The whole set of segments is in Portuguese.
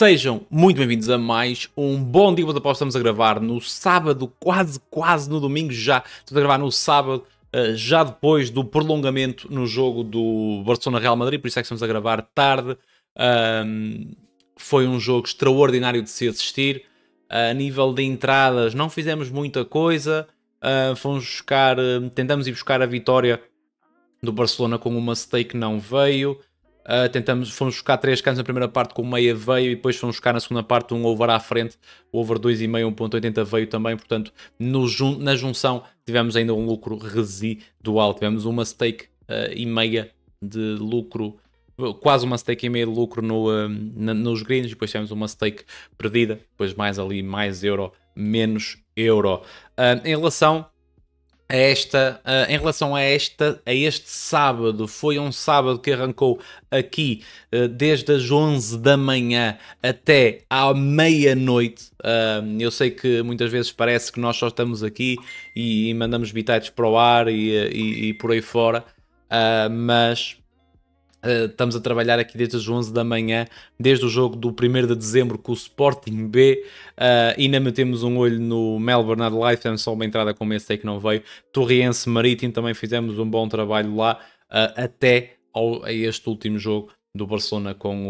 Sejam muito bem-vindos a mais um bom dia de após. Estamos a gravar no sábado, quase no domingo já. Estamos a gravar no sábado, já depois do prolongamento no jogo do Barcelona-Real Madrid, por isso é que estamos a gravar tarde. Foi um jogo extraordinário de se assistir. A nível de entradas não fizemos muita coisa. Tentamos ir buscar a vitória do Barcelona com uma stake, não veio. Fomos buscar 3 cantos na primeira parte com meia veio e depois fomos buscar na segunda parte um over à frente, o over 2,5, 1.80 veio também, portanto na junção tivemos ainda um lucro residual, tivemos uma stake e meia de lucro, quase uma stake e meia de lucro nos greens, e depois tivemos uma stake perdida, depois mais ali, mais euro, menos euro. Em relação a este sábado, foi um sábado que arrancou aqui desde as 11 da manhã até à meia-noite. Eu sei que muitas vezes parece que nós só estamos aqui e mandamos bitites para o ar e por aí fora, mas estamos a trabalhar aqui desde as 11 da manhã, desde o jogo do 1º de dezembro com o Sporting B. Ainda metemos um olho no Melbourne Adelaide, fizemos só uma entrada com esse que não veio. Torriense Marítimo, também fizemos um bom trabalho lá, até a este último jogo do Barcelona com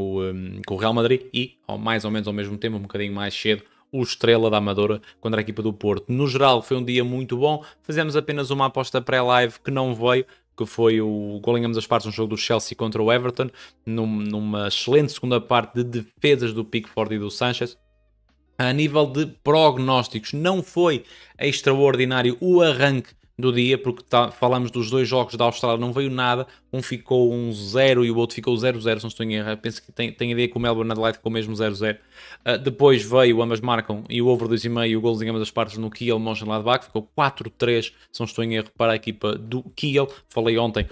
o Real Madrid e, mais ou menos ao mesmo tempo, um bocadinho mais cedo, o Estrela da Amadora contra a equipa do Porto. No geral foi um dia muito bom, fizemos apenas uma aposta pré-live que não veio, que foi o gol em ambas as partes no jogo do Chelsea contra o Everton, numa excelente segunda parte de defesas do Pickford e do Sanchez. A nível de prognósticos, não foi extraordinário o arranque do dia, porque falamos dos dois jogos da Austrália, não veio nada, um ficou 1-0 e o outro ficou 0-0, se não estou em erro. Penso que tem a ideia que o Melbourne Adelaide ficou mesmo 0-0. Depois veio, ambas marcam, e o over 2,5 e o gol em ambas as partes no Kiel Mönchengladbach, ficou 4-3, se não estou em erro, para a equipa do Kiel. Falei ontem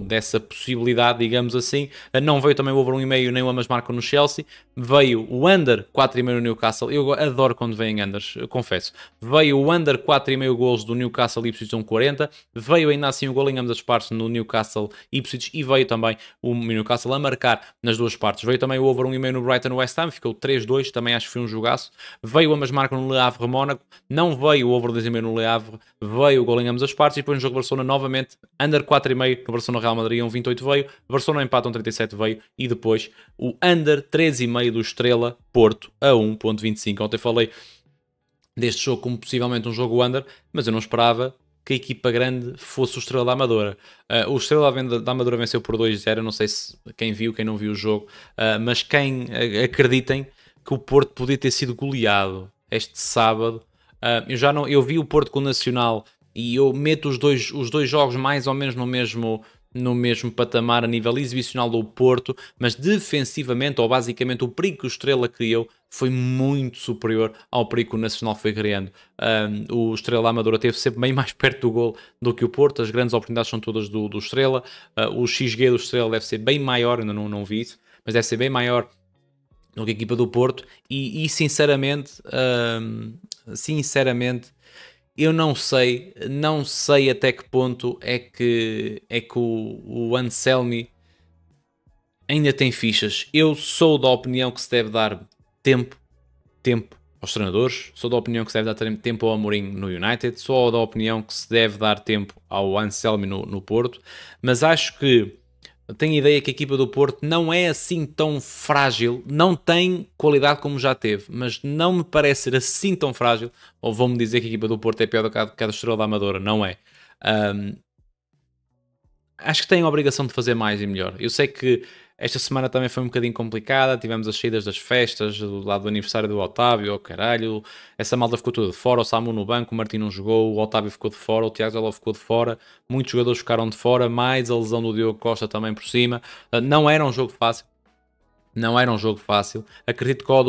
dessa possibilidade, digamos assim. Não veio também o over 1,5 nem o ambas marcam no Chelsea. Veio o under 4,5 no Newcastle. Eu adoro quando vêm unders, eu confesso. Veio o under 4,5 golos do Newcastle e Ipswich 1,40. Veio ainda assim o gol em ambas as partes no Newcastle e Ipswich, e veio também o Newcastle a marcar nas duas partes. Veio também o over 1,5 no Brighton West Ham, ficou 3-2, também acho que foi um jogaço. Veio ambas marcam no Le Havre Mónaco. Não veio o over 2,5 no Le Havre. Veio o gol em ambas as partes e depois no jogo Barcelona novamente under 4,5 no Barcelona Real Madrid, 1,28 veio, Barcelona empata 1,37 veio, e depois o under 3,5 do Estrela Porto a 1,25. Ontem falei deste jogo como possivelmente um jogo under, mas eu não esperava que a equipa grande fosse o Estrela da Amadora. O Estrela da Amadora venceu por 2-0, não sei se quem viu, quem não viu o jogo, mas acreditem que o Porto podia ter sido goleado este sábado. Eu vi o Porto com o Nacional e eu meto os dois jogos mais ou menos no mesmo patamar a nível exibicional do Porto, mas defensivamente, ou basicamente o perigo que o Estrela criou foi muito superior ao perigo que o Nacional foi criando. O Estrela da Amadora esteve sempre bem mais perto do gol do que o Porto, as grandes oportunidades são todas do Estrela. O XG do Estrela deve ser bem maior, ainda não vi isso, mas deve ser bem maior do que a equipa do Porto, e sinceramente, eu não sei até que ponto é que o Anselmi ainda tem fichas. Eu sou da opinião que se deve dar tempo aos treinadores, sou da opinião que se deve dar tempo ao Amorim no United, sou da opinião que se deve dar tempo ao Anselmi no Porto, mas acho que tenho a ideia que a equipa do Porto não é assim tão frágil, não tem qualidade como já teve, mas não me parece ser assim tão frágil, ou vão-me dizer que a equipa do Porto é pior do que a do Estrela da Amadora, não é. Acho que tem a obrigação de fazer mais e melhor. Eu sei que esta semana também foi um bocadinho complicada, tivemos as saídas das festas, do lado do aniversário do Otávio, oh caralho, essa malta ficou toda de fora, o Samu no banco, o Martim não jogou, o Otávio ficou de fora, o Tiago Zaló ficou de fora, muitos jogadores ficaram de fora, mais a lesão do Diogo Costa também por cima. Não era um jogo fácil. Não era um jogo fácil. Acredito que o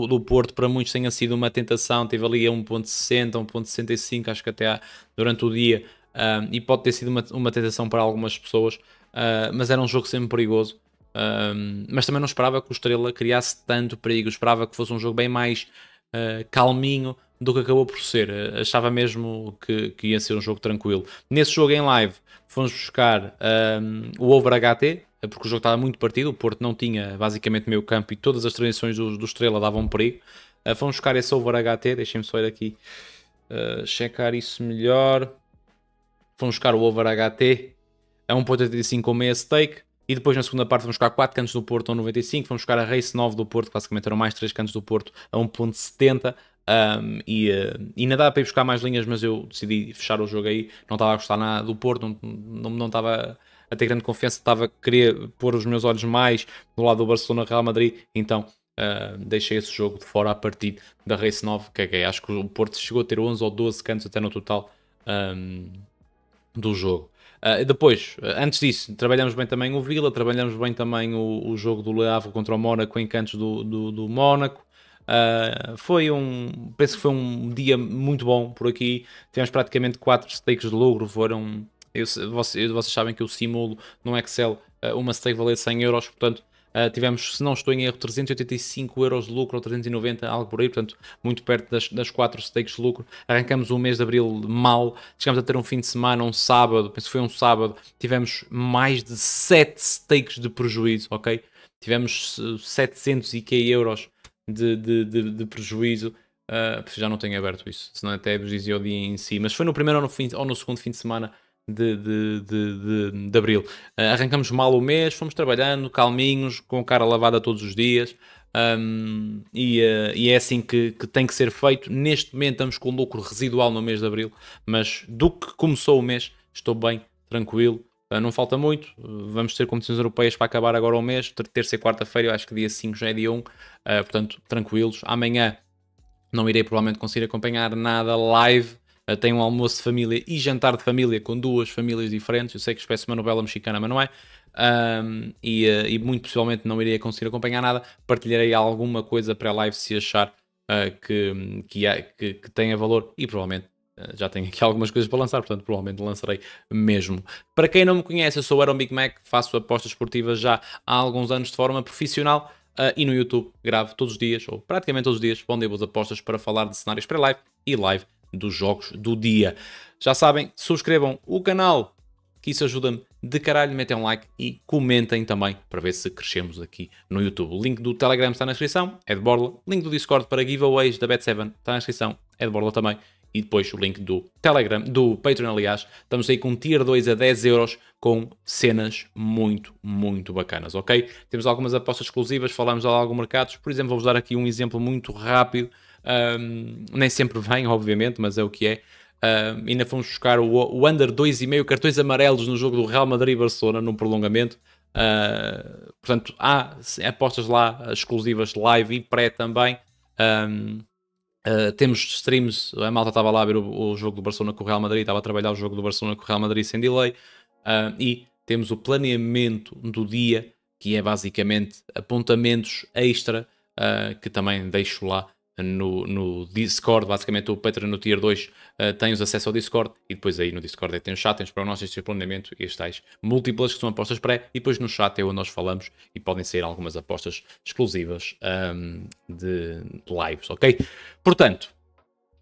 do Porto para muitos tenha sido uma tentação, teve ali a 1.60, 1.65, acho que até durante o dia, e pode ter sido uma tentação para algumas pessoas, mas era um jogo sempre perigoso. Mas também não esperava que o Estrela criasse tanto perigo, esperava que fosse um jogo bem mais calminho do que acabou por ser. Achava mesmo que ia ser um jogo tranquilo. Nesse jogo em live fomos buscar o over HT, porque o jogo estava muito partido, o Porto não tinha basicamente meio campo e todas as transições do Estrela davam perigo. Fomos buscar esse over HT, deixem-me só ir aqui checar isso melhor. Fomos buscar o over HT a 1.85 com meia stake. E depois na segunda parte vamos buscar 4 cantos do Porto a 1.95. Vamos buscar a Race 9 do Porto, que basicamente eram mais 3 cantos do Porto a 1.70. E ainda dá para ir buscar mais linhas, mas eu decidi fechar o jogo aí. Não estava a gostar nada do Porto, não estava a ter grande confiança. Estava a querer pôr os meus olhos mais do lado do Barcelona-Real Madrid. Então deixei esse jogo de fora a partir da Race 9. Que acho que o Porto chegou a ter 11 ou 12 cantos até no total do jogo. Depois, antes disso, trabalhamos bem também o Villa, trabalhamos bem também o jogo do Le Havre contra o Mónaco em cantos do Mónaco. Penso que foi um dia muito bom por aqui. Tivemos praticamente 4 stakes de lucro. Vocês sabem que eu simulo no Excel uma stake valer 100 euros, portanto tivemos, se não estou em erro, 385 euros de lucro ou 390, algo por aí, portanto muito perto das 4 stakes de lucro. Arrancamos o mês de Abril mal, chegamos a ter um fim de semana, um sábado, penso que foi um sábado, tivemos mais de 7 stakes de prejuízo, ok? Tivemos 700 e que euros de prejuízo. Já não tenho aberto isso, senão até vos dizia o dia em si, mas foi no primeiro ou no segundo fim de semana de Abril. Arrancamos mal o mês, fomos trabalhando calminhos, com cara lavada todos os dias, e é assim que tem que ser feito. Neste momento estamos com lucro residual no mês de Abril, mas do que começou o mês estou bem tranquilo. Não falta muito, vamos ter competições europeias para acabar agora o mês, terça e quarta-feira, eu acho que dia 5 já é dia 1, portanto tranquilos. Amanhã não irei provavelmente conseguir acompanhar nada live. Tenho um almoço de família e jantar de família com 2 famílias diferentes. Eu sei que espécie uma novela mexicana, mas não é. E muito possivelmente não irei conseguir acompanhar nada. Partilharei alguma coisa pré-live se achar que tenha valor, e provavelmente já tenho aqui algumas coisas para lançar, portanto provavelmente lançarei mesmo. Para quem não me conhece, eu sou o Aaron Big Mac, faço apostas esportivas já há alguns anos de forma profissional. E no YouTube gravo todos os dias, ou praticamente todos os dias, onde eu apostas para falar de cenários pré-live e live dos jogos do dia. Já sabem, subscrevam o canal, que isso ajuda-me de caralho, metem um like e comentem também para ver se crescemos aqui no YouTube. O link do Telegram está na descrição, é de borla. O link do Discord para giveaways da Bet7 está na descrição, é de borla também. E depois o link do Telegram, do Patreon, aliás. Estamos aí com um Tier 2 a 10 euros com cenas muito, muito bacanas, ok? Temos algumas apostas exclusivas, falamos de alguns mercados. Por exemplo, vou-vos dar aqui um exemplo muito rápido. Nem sempre vem, obviamente, mas é o que é. Ainda fomos buscar o under 2,5 cartões amarelos no jogo do Real Madrid e Barcelona, no prolongamento. Portanto, há apostas lá exclusivas live e pré também. Temos streams, a malta estava lá a ver o jogo do Barcelona com o Real Madrid, estava a trabalhar o jogo do Barcelona com o Real Madrid sem delay. E temos o planeamento do dia, que é basicamente apontamentos extra, que também deixo lá no Discord. Basicamente o Patreon no Tier 2 tem os acesso ao Discord, e depois aí no Discord tem o chat, tem os prognósticos de planeamento e as tais múltiplas que são apostas pré, e depois no chat é onde nós falamos e podem sair algumas apostas exclusivas de lives, ok? Portanto,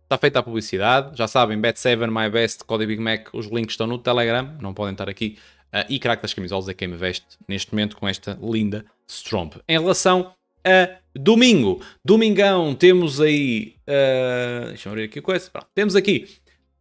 está feita a publicidade, já sabem, Bet7, MyBest, Código Big Mac, os links estão no Telegram, não podem estar aqui, e Crack das Camisolas é quem me veste neste momento com esta linda Stromp. Em relação a domingão, temos aí, deixa eu abrir aqui a coisa, pronto, temos aqui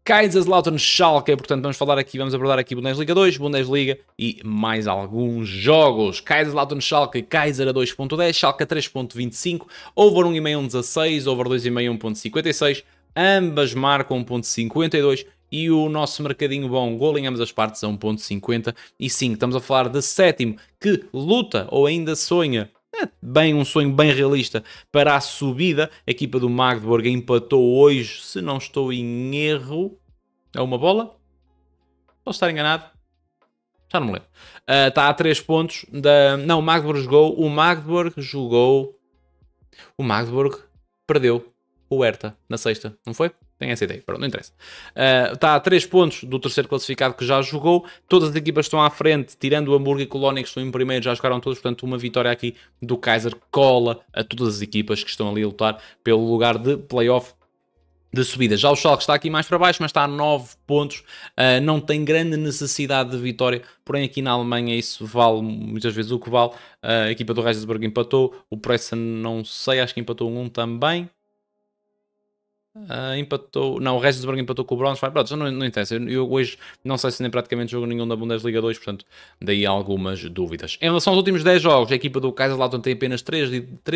Kaiserslautern Schalke, portanto vamos abordar aqui Bundesliga 2, Bundesliga e mais alguns jogos. Kaiserslautern Schalke, Kaiser a 2.10, Schalke a 3.25, over 1,5 1.16, over 2,5 1.56, ambas marcam 1.52, e o nosso mercadinho bom, gol em ambas as partes, a 1.50. E sim, estamos a falar de sétimo, que luta ou ainda sonha, um sonho bem realista para a subida. A equipa do Magdeburg empatou hoje, se não estou em erro, é uma bola? Posso estar enganado? Já não me lembro. Está a 3 pontos Não, o Magdeburg jogou. O Magdeburg perdeu o Hertha na sexta, não foi? Tenho essa ideia, pronto, não interessa. Está a 3 pontos do terceiro classificado que já jogou. Todas as equipas estão à frente, tirando o Hamburgo e Colónia, que estão em primeiro, já jogaram todos. Portanto, uma vitória aqui do Kaiser cola a todas as equipas que estão ali a lutar pelo lugar de playoff de subida. Já o Schalke está aqui mais para baixo, mas está a 9 pontos, não tem grande necessidade de vitória, porém aqui na Alemanha isso vale muitas vezes o que vale. A equipa do Regensburg empatou, o Presson não sei, acho que empatou um também. Empatou, não, o Regensburg empatou com o Braunschweig, pronto, não interessa, eu hoje não sei se nem praticamente jogo nenhum da Bundesliga 2, portanto, daí algumas dúvidas. Em relação aos últimos 10 jogos, a equipa do Kaiserslautern tem apenas 3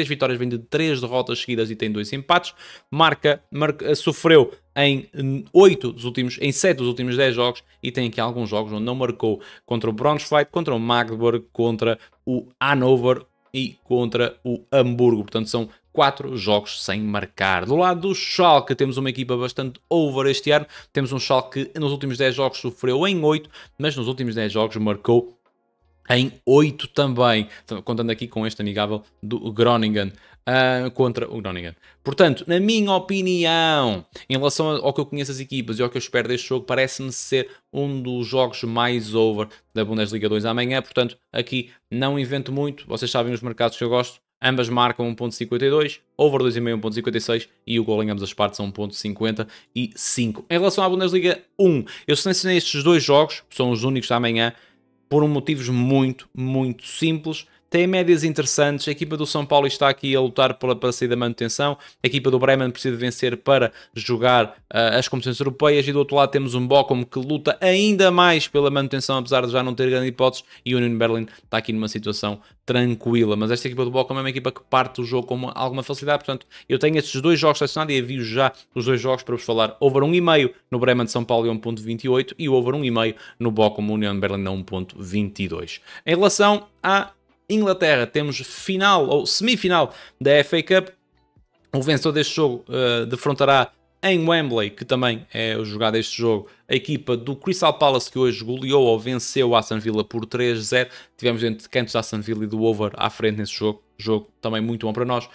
vitórias, vem de 3 derrotas seguidas e tem 2 empates, sofreu em 7 dos últimos 10 jogos e tem aqui alguns jogos onde não marcou contra o Braunschweig, contra o Magdeburg, contra o Hannover e contra o Hamburgo, portanto são 4 jogos sem marcar. Do lado do Schalke temos uma equipa bastante over este ano, temos um Schalke que nos últimos 10 jogos sofreu em 8, mas nos últimos 10 jogos marcou em 8 também, contando aqui com este amigável do Groningen. Contra o Groningen. Portanto, na minha opinião, em relação ao que eu conheço as equipas e ao que eu espero deste jogo, parece-me ser um dos jogos mais over da Bundesliga 2 amanhã. Portanto, aqui não invento muito. Vocês sabem os mercados que eu gosto. Ambas marcam 1.52, over 2,5 1.56 e o gol em ambas as partes são 1.55. Em relação à Bundesliga 1, eu selecionei estes dois jogos, são os únicos da amanhã, por motivos muito simples. Tem médias interessantes, a equipa do São Paulo está aqui a lutar para sair da manutenção, a equipa do Bremen precisa vencer para jogar as competições europeias e do outro lado temos um Bochum que luta ainda mais pela manutenção, apesar de já não ter grande hipótese, e o Union Berlin está aqui numa situação tranquila, mas esta equipa do Bochum é uma equipa que parte o jogo com alguma facilidade, portanto eu tenho estes dois jogos selecionados e envio já os dois jogos para vos falar. Over 1,5 no Bremen de São Paulo a 1.28 e o over 1,5 no Bochum Union Berlin a 1.22. Em relação à Inglaterra, temos final ou semifinal da FA Cup. O vencedor deste jogo defrontará em Wembley, que também é o jogado deste jogo, a equipa do Crystal Palace, que hoje goleou ou venceu o Aston Villa por 3-0. Tivemos entre cantos da Aston Villa e do over à frente nesse jogo também muito bom para nós.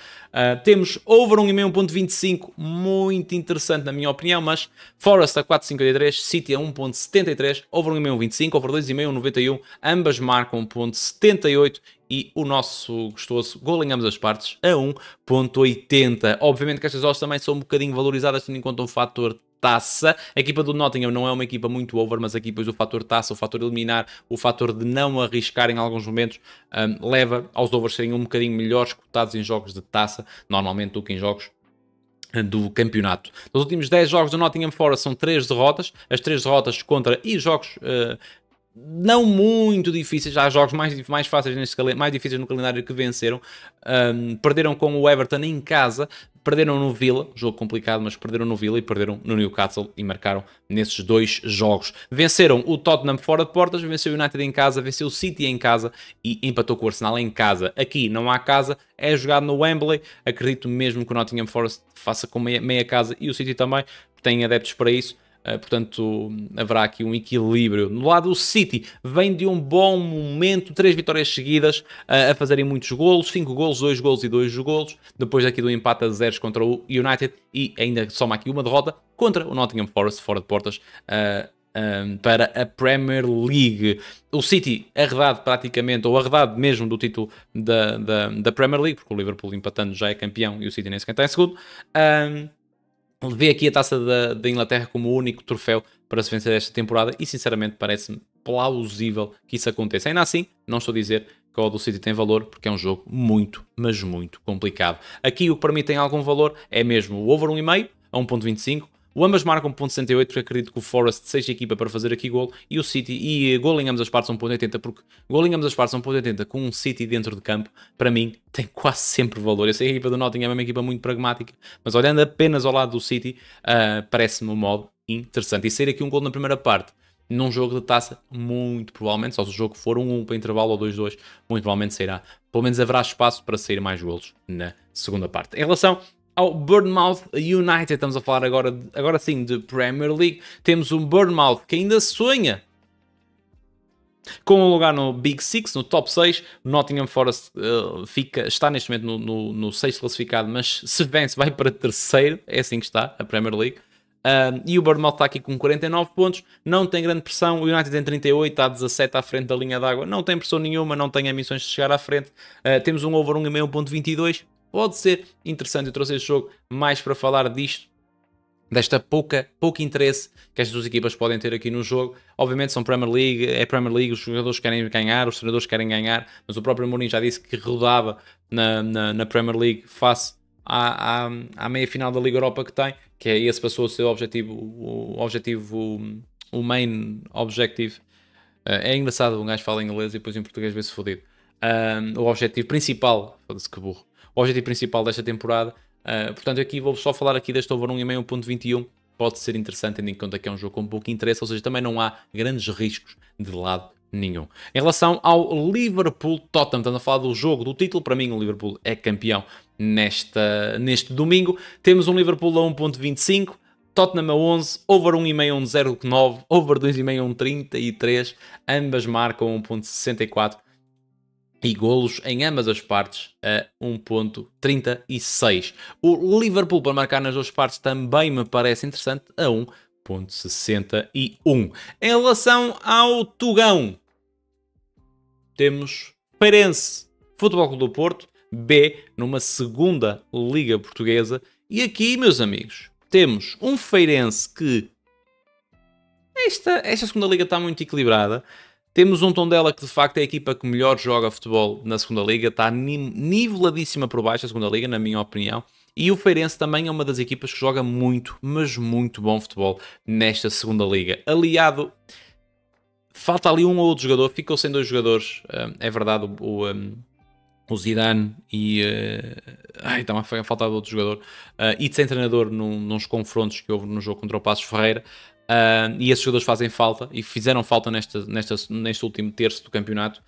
Temos over 1,5 1.25, muito interessante na minha opinião, mas Forest a 4.53, City a 1.73, over 1,5 1.25, over 2,5 1.91, ambas marcam 1.78 e o nosso gostoso gol em ambas as partes a 1.80. Obviamente que estas odds também são um bocadinho valorizadas tendo em conta o fator taça. A equipa do Nottingham não é uma equipa muito over, mas aqui depois o fator taça, o fator eliminar, o fator de não arriscar em alguns momentos, leva aos overs serem um bocadinho melhores cotados em jogos de taça, normalmente, do que em jogos do campeonato. Nos últimos 10 jogos do Nottingham Forest são 3 derrotas, as 3 derrotas contra e jogos não muito difíceis, há jogos mais fáceis mais difíceis no calendário que venceram. Perderam com o Everton em casa, perderam no Villa, jogo complicado, mas perderam no Villa e perderam no Newcastle e marcaram nesses dois jogos. Venceram o Tottenham fora de portas, venceu o United em casa, venceu o City em casa e empatou com o Arsenal em casa. Aqui não há casa, é jogado no Wembley. Acredito mesmo que o Nottingham Forest faça com meia casa e o City também, tem adeptos para isso. Portanto, haverá aqui um equilíbrio. No lado do City, vem de um bom momento, 3 vitórias seguidas, a fazerem muitos golos, 5 golos, 2 golos e 2 golos, depois aqui do empate a 0 contra o United e ainda soma aqui uma derrota contra o Nottingham Forest, fora de portas, para a Premier League. O City arredado praticamente, ou arredado mesmo do título da Premier League, porque o Liverpool empatando já é campeão e o City nem sequer está em segundo. Vê aqui a taça da Inglaterra como o único troféu para se vencer esta temporada e sinceramente parece-me plausível que isso aconteça. Ainda assim, não estou a dizer que o do City tem valor, porque é um jogo muito, mas muito complicado. Aqui o que para mim tem algum valor é mesmo o over 1,5 a 1.25. O ambas marcam 1.68, porque acredito que o Forest seja equipa para fazer aqui gol, e o City, e gol em ambas as partes 1.80, porque gol em ambas as partes 1.80 com um City dentro de campo, para mim, tem quase sempre valor. Eu sei que a equipa do Nottingham é uma equipa muito pragmática, mas olhando apenas ao lado do City, parece-me um modo interessante. E sair aqui um gol na primeira parte, num jogo de taça, muito provavelmente, só se o jogo for 1-1 para intervalo ou 2-2, muito provavelmente sairá. Pelo menos haverá espaço para sair mais golos na segunda parte. Em relação ao Bournemouth United, estamos a falar agora sim de Premier League. Temos um Bournemouth que ainda sonha com um lugar no Big Six, no top 6. Nottingham Forest está neste momento no 6º classificado, mas se vence vai para terceiro, é assim que está a Premier League. E o Bournemouth está aqui com 49 pontos, não tem grande pressão. O United tem 38, está a 17 à frente da linha d'água, não tem pressão nenhuma, não tem ambições de chegar à frente. Temos um over 1,5 1.22. Pode ser interessante, eu trouxe este jogo mais para falar disto desta pouco interesse que estas duas equipas podem ter aqui no jogo. Obviamente são Premier League, os jogadores querem ganhar, os treinadores querem ganhar, mas o próprio Mourinho já disse que rodava na Premier League face à meia-final da Liga Europa que tem, que é esse passou a ser o objetivo, o main objective. É engraçado, um gajo fala em inglês e depois em português vê-se fodido. O objetivo principal, foda-se que burro, o objetivo principal desta temporada. Portanto, aqui vou só falar aqui deste over 1,5, 1.21. Pode ser interessante, tendo em conta que é um jogo com pouco interesse, ou seja, também não há grandes riscos de lado nenhum. Em relação ao Liverpool-Tottenham, estamos a falar do jogo, do título, para mim o Liverpool é campeão neste domingo. Temos um Liverpool a 1.25, Tottenham a 11, over 1,5 1.09, over 2,5 1.33, ambas marcam 1.64 e golos em ambas as partes a 1.36. O Liverpool para marcar nas duas partes também me parece interessante a 1.61. Em relação ao Tugão, temos Feirense Futebol Clube do Porto, B, numa segunda Liga Portuguesa. E aqui, meus amigos, temos um Feirense que esta segunda Liga está muito equilibrada. Temos um Tondela que de facto é a equipa que melhor joga futebol na segunda Liga, está niveladíssima por baixo a segunda Liga, na minha opinião. E o Feirense também é uma das equipas que joga muito, mas muito bom futebol nesta segunda Liga. Aliado, falta ali um ou outro jogador, ficou sem dois jogadores, é verdade, o Zidane e... está-me a faltar outro jogador. E sem treinador nos confrontos que houve no jogo contra o Passos Ferreira. E esses jogadores fazem falta e fizeram falta neste último terço do campeonato,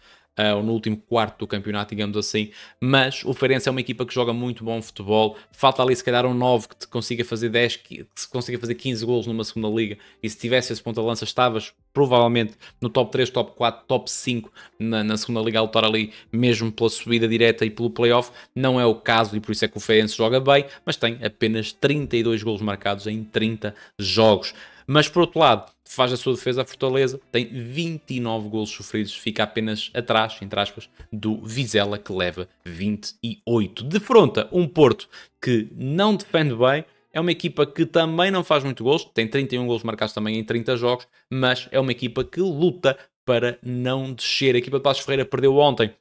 ou no último quarto do campeonato, digamos assim. Mas o Feirense é uma equipa que joga muito bom futebol. Falta ali se calhar um 9 que te consiga fazer 10, que consiga fazer 15 golos numa segunda liga, e se tivesse esse ponto de lança estavas provavelmente no top 3, top 4, top 5 na segunda liga a lutar ali mesmo pela subida direta e pelo playoff. Não é o caso e por isso é que o Feirense joga bem, mas tem apenas 32 golos marcados em 30 jogos. Mas por outro lado, faz a sua defesa a Fortaleza, tem 29 golos sofridos, fica apenas atrás, entre aspas, do Vizela, que leva 28. Defronta um Porto que não defende bem, é uma equipa que também não faz muito golos, tem 31 golos marcados também em 30 jogos, mas é uma equipa que luta para não descer. A equipa de Passos Ferreira perdeu ontem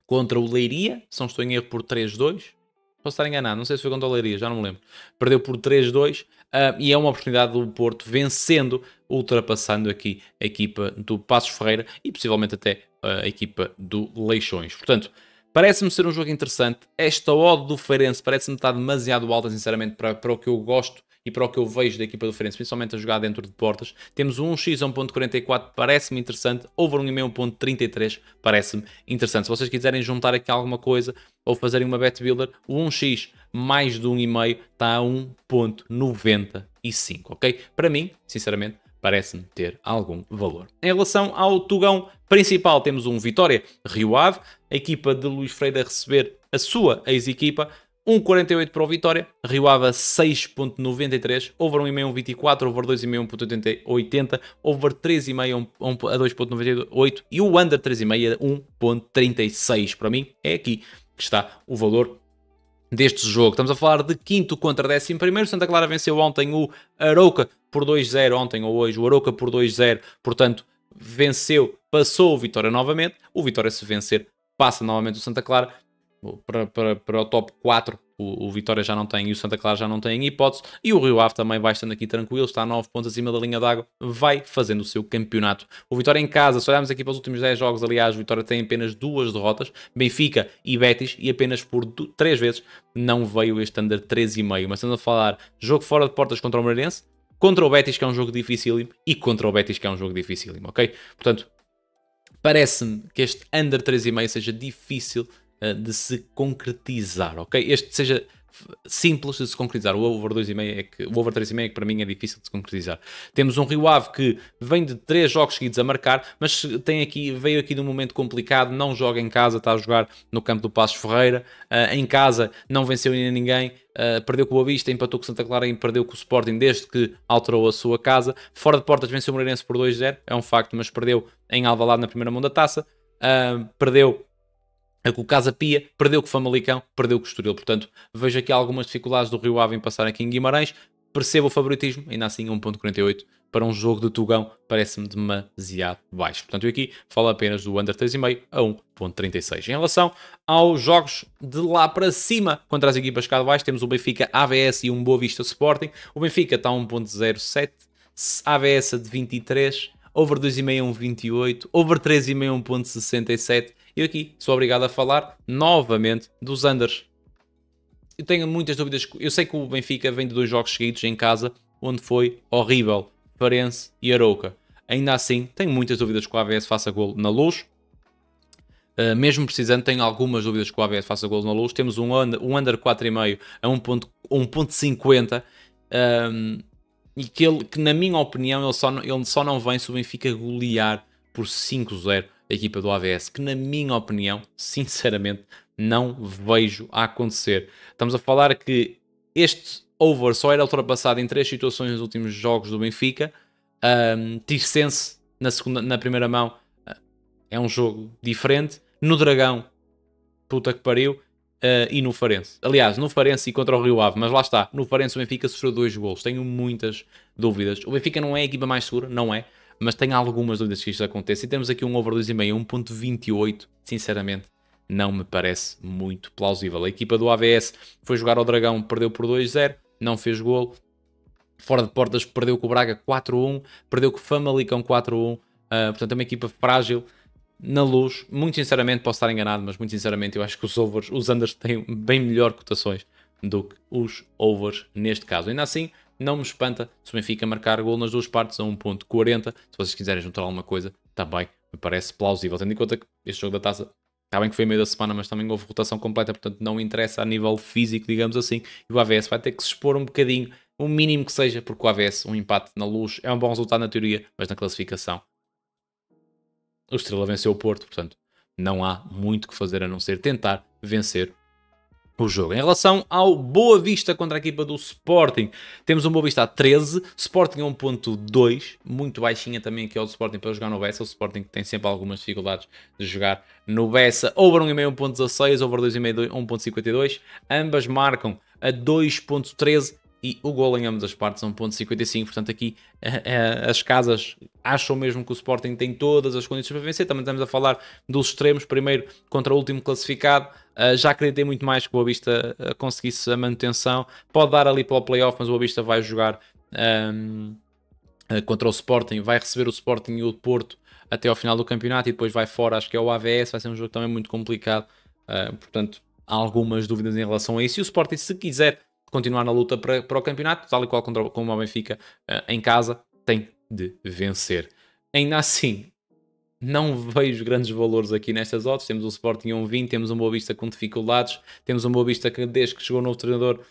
contra o Leiria, se não estou em erro, por 3-2. Posso estar enganado, não sei se foi contra o Leiria, já não me lembro. Perdeu por 3-2 e é uma oportunidade do Porto vencendo, ultrapassando aqui a equipa do Passos Ferreira e possivelmente até a equipa do Leixões. Portanto, parece-me ser um jogo interessante. Esta odd do Feirense parece-me estar demasiado alta, sinceramente, para o que eu gosto e para o que eu vejo da equipa do Feirense, principalmente a jogar dentro de portas. Temos um X a 1.44, parece-me interessante. Over 1,5 1.33, parece-me interessante. Se vocês quiserem juntar aqui alguma coisa ou fazerem uma bet builder, o 1x mais de 1,5 está a 1.95, ok? Para mim, sinceramente, parece-me ter algum valor. Em relação ao Tugão principal, temos um Vitória Rio Ave, a equipa de Luís Freire a receber a sua ex-equipa. 1.48 para o Vitória, Rio Ave 6.93, over 1,5 1.24, over 2,5 1.80, over 3,5 a 2.98 e o under 3,5 a 1.36. Para mim é aqui que está o valor deste jogo. Estamos a falar de quinto contra 11º. Santa Clara venceu ontem o Arouca por 2-0, ontem ou hoje, o Arouca por 2-0, portanto venceu, passou o Vitória novamente. O Vitória, se vencer, passa novamente o Santa Clara para o top 4. O Vitória já não tem e o Santa Clara já não tem hipótese, e o Rio Ave também vai estando aqui tranquilo, está a 9 pontos acima da linha d'água, vai fazendo o seu campeonato. O Vitória em casa, se olharmos aqui para os últimos 10 jogos, aliás, o Vitória tem apenas 2 derrotas, Benfica e Betis, e apenas por 3 vezes não veio este under 13,5. Mas estamos a falar jogo fora de portas contra o Moreirense, contra o Betis, que é um jogo dificílimo, e contra o Betis, que é um jogo dificílimo, ok? Portanto, parece-me que este under 3,5 seja difícil de se concretizar, ok? Este seja simples de se concretizar. O over 2,5 o over 3,5 é que para mim é difícil de se concretizar. Temos um Rio Ave que vem de 3 jogos seguidos a marcar, mas veio aqui de um momento complicado, não joga em casa, está a jogar no campo do Passos Ferreira, em casa não venceu ainda ninguém, perdeu com o Boa Vista, empatou com o Santa Clara e perdeu com o Sporting desde que alterou a sua casa. Fora de portas venceu o Moreirense por 2-0, é um facto, mas perdeu em Alvalade na primeira mão da taça, perdeu com o Casa Pia, perdeu com o Famalicão, perdeu com o Estoril. Portanto, vejo aqui algumas dificuldades do Rio Ave em passar aqui em Guimarães. percebo o favoritismo, ainda assim 1.48 para um jogo de Tugão parece-me demasiado baixo. Portanto, eu aqui falo apenas do under 3,5 a 1.36. Em relação aos jogos de lá para cima, contra as equipas cá de baixo, temos o Benfica AVS e um Boa Vista Sporting. O Benfica está a 1.07, AVS de 23, over 2,5 a 1.28, over 3,5 a 1.67. Eu aqui sou obrigado a falar novamente dos unders. Eu tenho muitas dúvidas. Eu sei que o Benfica vem de 2 jogos seguidos em casa, onde foi horrível. Farense e Arouca. Ainda assim, tenho muitas dúvidas que o AVS faça golo na Luz. Mesmo precisando, tenho algumas dúvidas que o AVS faça golo na Luz. Temos um under 4,5 a 1.50. E que na minha opinião, ele só não vem se o Benfica golear por 5-0 a equipa do AVS. Que na minha opinião, sinceramente, não vejo a acontecer. Estamos a falar que este over só era ultrapassado em 3 situações nos últimos jogos do Benfica. Tirsense na primeira mão é um jogo diferente. No Dragão, puta que pariu. E no Farense. Aliás, no Farense e contra o Rio Ave. Mas lá está, no Farense o Benfica sofreu 2 golos. Tenho muitas dúvidas. O Benfica não é a equipa mais segura, não é. Mas tenho algumas dúvidas que isto aconteça. E temos aqui um over 2,5, 1.28. Sinceramente, não me parece muito plausível. A equipa do AVS foi jogar ao Dragão, perdeu por 2-0. Não fez golo. Fora de portas perdeu com o Braga 4-1. Perdeu com o Famalicão 4-1. Portanto é uma equipa frágil. Na Luz, muito sinceramente, posso estar enganado, mas muito sinceramente eu acho que os unders têm bem melhor cotações do que os overs neste caso. Ainda assim, não me espanta se o Benfica marcar gol nas duas partes a 1.40. Se vocês quiserem juntar alguma coisa, também me parece plausível. Tendo em conta que este jogo da Taça, está bem que foi meio da semana, mas também houve rotação completa, portanto não interessa a nível físico, digamos assim. E o AVS vai ter que se expor um bocadinho, o mínimo que seja, porque o AVS, um empate na Luz, é um bom resultado na teoria, mas na classificação o Estrela venceu o Porto, portanto não há muito que fazer a não ser tentar vencer o jogo. Em relação ao Boa Vista contra a equipa do Sporting, temos um Boa Vista a 13, Sporting a 1.2, muito baixinha também aqui ao Sporting para jogar no Bessa. O Sporting tem sempre algumas dificuldades de jogar no Bessa. Over 1,5 1.16, over 2,5 1.52, ambas marcam a 2.13 e o gol em ambas as partes a 1.55, portanto aqui as casas acham mesmo que o Sporting tem todas as condições para vencer. Também estamos a falar dos extremos, primeiro contra o último classificado. Já acreditei muito mais que o Boa Vista conseguisse a manutenção. Pode dar ali para o playoff, mas o Boa Vista vai jogar contra o Sporting, vai receber o Sporting e o Porto até ao final do campeonato e depois vai fora, acho que é o AVS, vai ser um jogo também muito complicado. Portanto, há algumas dúvidas em relação a isso. E o Sporting, se quiser continuar na luta para o campeonato, tal e qual como o Benfica em casa, tem de vencer. Ainda assim, não vejo grandes valores aqui nestas odds. Temos o Sporting a 1.20, temos um Boa Vista com dificuldades, temos um Boa Vista que desde que chegou o novo treinador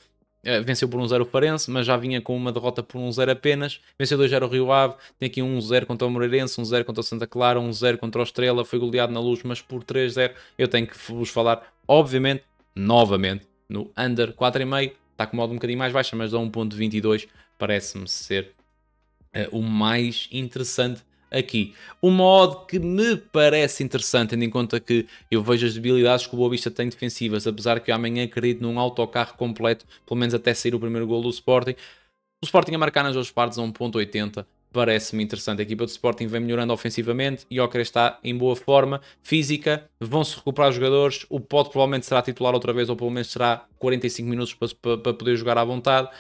venceu por 1-0 o Farense, mas já vinha com uma derrota por 1-0 apenas. Venceu 2-0 o Rio Ave, tem aqui 1-0 contra o Moreirense, 1-0 contra o Santa Clara, 1-0 contra o Estrela, foi goleado na Luz, mas por 3-0. Eu tenho que vos falar, obviamente, novamente, no under 4,5. Está com modo um bocadinho mais baixa, mas a 1.22 parece-me ser o mais interessante aqui. O modo que me parece interessante, tendo em conta que eu vejo as debilidades que o Boa Vista tem defensivas, apesar que eu amanhã acredito num autocarro completo, pelo menos até sair o primeiro gol do Sporting. O Sporting a marcar nas duas partes a 1.80 parece-me interessante. A equipa do Sporting vem melhorando ofensivamente e o Ocre está em boa forma física, vão-se recuperar os jogadores, o Pote provavelmente será titular outra vez, ou pelo menos será 45 minutos para poder jogar à vontade.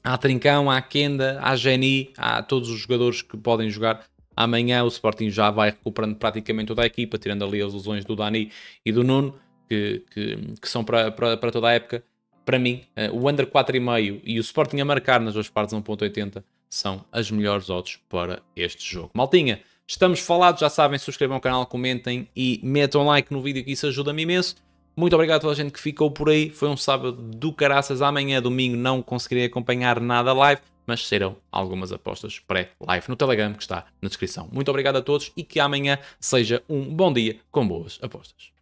Há Trincão, há Kenda, há Geni, há todos os jogadores que podem jogar. Amanhã o Sporting já vai recuperando praticamente toda a equipa, tirando ali as lesões do Dani e do Nuno, que são para toda a época. Para mim, o under 4,5 e o Sporting a marcar nas duas partes 1.80 são as melhores odds para este jogo. Maltinha, estamos falados, já sabem, subscrevam o canal, comentem e metam like no vídeo, que isso ajuda-me imenso. Muito obrigado a toda a gente que ficou por aí. Foi um sábado do caraças. Amanhã, domingo, não conseguirei acompanhar nada live, mas serão algumas apostas pré-live no Telegram, que está na descrição. Muito obrigado a todos e que amanhã seja um bom dia com boas apostas.